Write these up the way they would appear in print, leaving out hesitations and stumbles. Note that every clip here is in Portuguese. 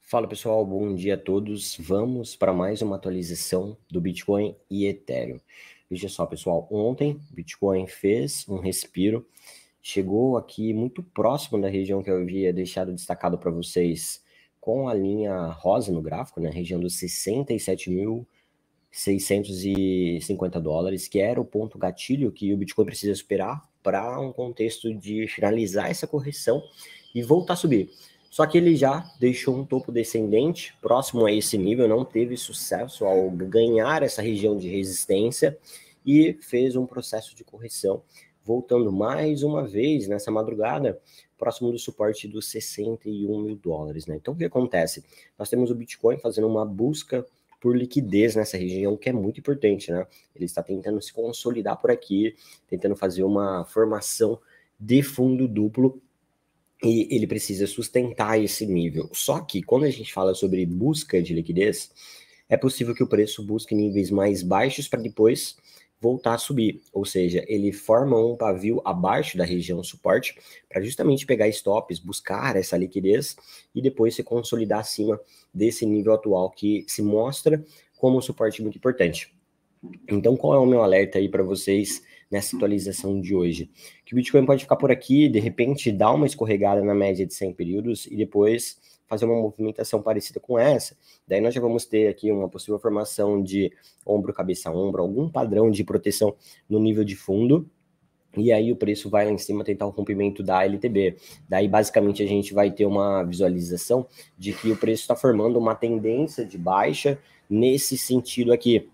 Fala pessoal, bom dia a todos. Vamos para mais uma atualização do Bitcoin e Ethereum. Veja só, pessoal, ontem o Bitcoin fez um respiro, chegou aqui muito próximo da região que eu havia deixado destacado para vocês com a linha rosa no gráfico, né? Região dos 67.650 dólares, que era o ponto gatilho que o Bitcoin precisa superar para um contexto de finalizar essa correção e voltar a subir. Só que ele já deixou um topo descendente próximo a esse nível, não teve sucesso ao ganhar essa região de resistência e fez um processo de correção, voltando mais uma vez nessa madrugada, próximo do suporte dos 61 mil dólares, né? Então o que acontece? Nós temos o Bitcoin fazendo uma busca por liquidez nessa região, que é muito importante, né? Ele está tentando se consolidar por aqui, tentando fazer uma formação de fundo duplo, e ele precisa sustentar esse nível. Só que quando a gente fala sobre busca de liquidez, é possível que o preço busque níveis mais baixos para depois voltar a subir, ou seja, ele forma um pavio abaixo da região suporte para justamente pegar stops, buscar essa liquidez e depois se consolidar acima desse nível atual que se mostra como um suporte muito importante. Então, qual é o meu alerta aí para vocês nessa atualização de hoje? Que o Bitcoin pode ficar por aqui, de repente dar uma escorregada na média de 100 períodos e depois fazer uma movimentação parecida com essa. Daí nós já vamos ter aqui uma possível formação de ombro, cabeça, ombro, algum padrão de proteção no nível de fundo. E aí o preço vai lá em cima tentar o rompimento da LTB. Daí basicamente a gente vai ter uma visualização de que o preço está formando uma tendência de baixa nesse sentido aqui.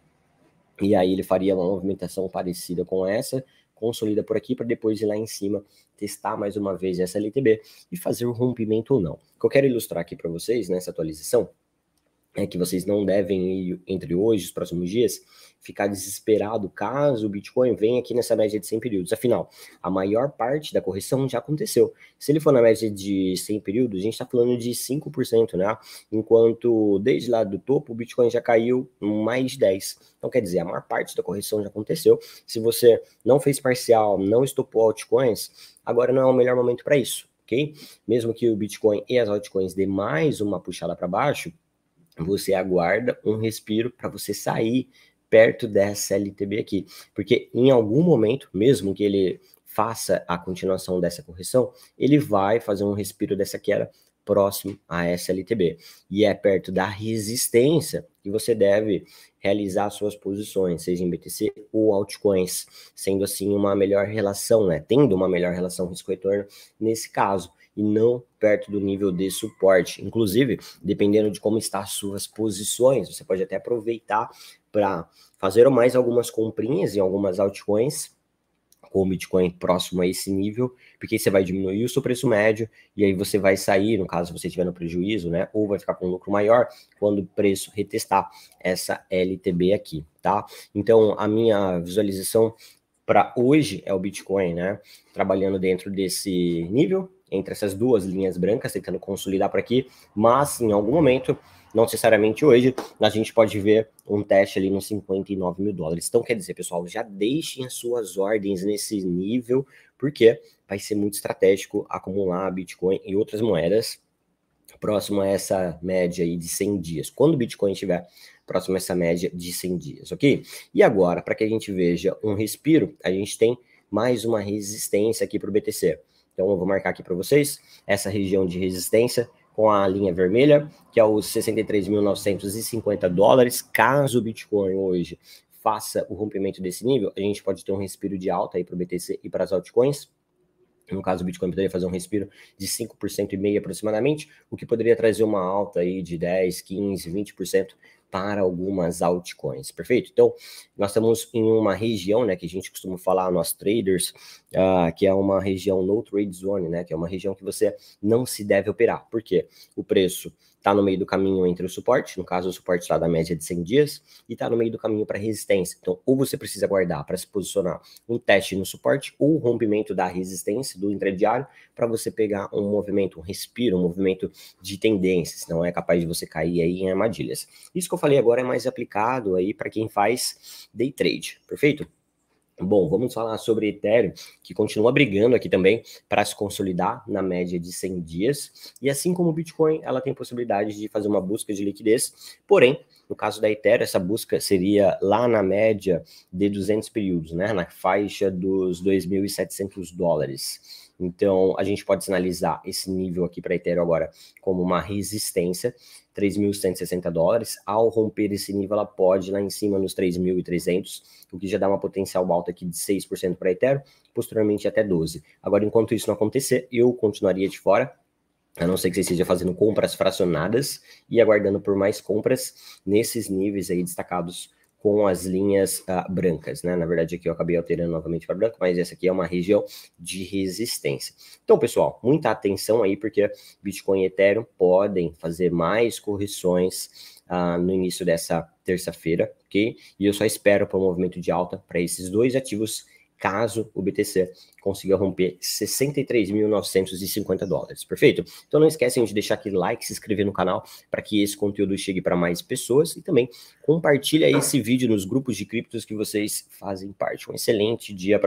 E aí ele faria uma movimentação parecida com essa, consolida por aqui para depois ir lá em cima, testar mais uma vez essa LTB e fazer o rompimento ou não. O que eu quero ilustrar aqui para vocês nessa atualização é que vocês não devem ir entre hoje e os próximos dias ficar desesperado caso o Bitcoin venha aqui nessa média de 100 períodos. Afinal, a maior parte da correção já aconteceu. Se ele for na média de 100 períodos, a gente está falando de 5%, né? Enquanto desde lá do topo o Bitcoin já caiu mais de 10%. Então quer dizer, a maior parte da correção já aconteceu. Se você não fez parcial, não estopou altcoins, agora não é o melhor momento para isso, ok? Mesmo que o Bitcoin e as altcoins dê mais uma puxada para baixo, você aguarda um respiro para você sair perto dessa LTB aqui, porque em algum momento, mesmo que ele faça a continuação dessa correção, ele vai fazer um respiro dessa queda próximo a essa LTB, e é perto da resistência que você deve realizar suas posições, seja em BTC ou altcoins, sendo assim uma melhor relação, né? Tendo uma melhor relação risco-retorno nesse caso, e não perto do nível de suporte. Inclusive, dependendo de como estão as suas posições, você pode até aproveitar para fazer mais algumas comprinhas em algumas altcoins, com o Bitcoin próximo a esse nível, porque aí você vai diminuir o seu preço médio, e aí você vai sair, no caso você estiver no prejuízo, né, ou vai ficar com um lucro maior, quando o preço retestar essa LTB aqui, tá? Então, a minha visualização para hoje é o Bitcoin, né, trabalhando dentro desse nível, entre essas duas linhas brancas, tentando consolidar por aqui, mas em algum momento, não necessariamente hoje, a gente pode ver um teste ali nos 59 mil dólares. Então, quer dizer, pessoal, já deixem as suas ordens nesse nível, porque vai ser muito estratégico acumular Bitcoin e outras moedas próximo a essa média aí de 100 dias. Quando o Bitcoin estiver próximo a essa média de 100 dias, ok? E agora, para que a gente veja um respiro, a gente tem mais uma resistência aqui para o BTC. Então, eu vou marcar aqui para vocês essa região de resistência com a linha vermelha, que é os 63.950 dólares. Caso o Bitcoin hoje faça o rompimento desse nível, a gente pode ter um respiro de alta aí para o BTC e para as altcoins. No caso, o Bitcoin poderia fazer um respiro de 5% e meio aproximadamente, o que poderia trazer uma alta aí de 10, 15, 20% para algumas altcoins, perfeito? Então, nós estamos em uma região, né, que a gente costuma falar, nós traders, que é uma região no trade zone, né, que é uma região que você não se deve operar. Por quê? O preço está no meio do caminho entre o suporte, no caso o suporte lá da média de 100 dias, e está no meio do caminho para resistência. Então, ou você precisa aguardar para se posicionar um teste no suporte, ou o rompimento da resistência do intradiário, para você pegar um movimento, um respiro, um movimento de tendência, senão é capaz de você cair aí em armadilhas. Isso que eu falei agora é mais aplicado aí para quem faz day trade, perfeito? Bom, vamos falar sobre Ethereum, que continua brigando aqui também para se consolidar na média de 100 dias. E assim como o Bitcoin, ela tem possibilidade de fazer uma busca de liquidez. Porém, no caso da Ethereum, essa busca seria lá na média de 200 períodos, né? Na faixa dos 2.700 dólares. Então, a gente pode sinalizar esse nível aqui para Ethereum agora como uma resistência, 3.160 dólares. Ao romper esse nível, ela pode ir lá em cima nos 3.300, o que já dá uma potencial alta aqui de 6% para Ethereum, posteriormente até 12%. Agora, enquanto isso não acontecer, eu continuaria de fora, a não ser que você esteja fazendo compras fracionadas e aguardando por mais compras nesses níveis aí destacados com as linhas brancas, né? Na verdade, aqui eu acabei alterando novamente para branco, mas essa aqui é uma região de resistência. Então, pessoal, muita atenção aí, porque Bitcoin e Ethereum podem fazer mais correções no início dessa terça-feira, ok? E eu só espero para um movimento de alta para esses dois ativos, caso o BTC consiga romper 63.950 dólares, perfeito? Então não esquecem de deixar aquele like, se inscrever no canal para que esse conteúdo chegue para mais pessoas e também compartilha esse vídeo nos grupos de criptos que vocês fazem parte. Um excelente dia para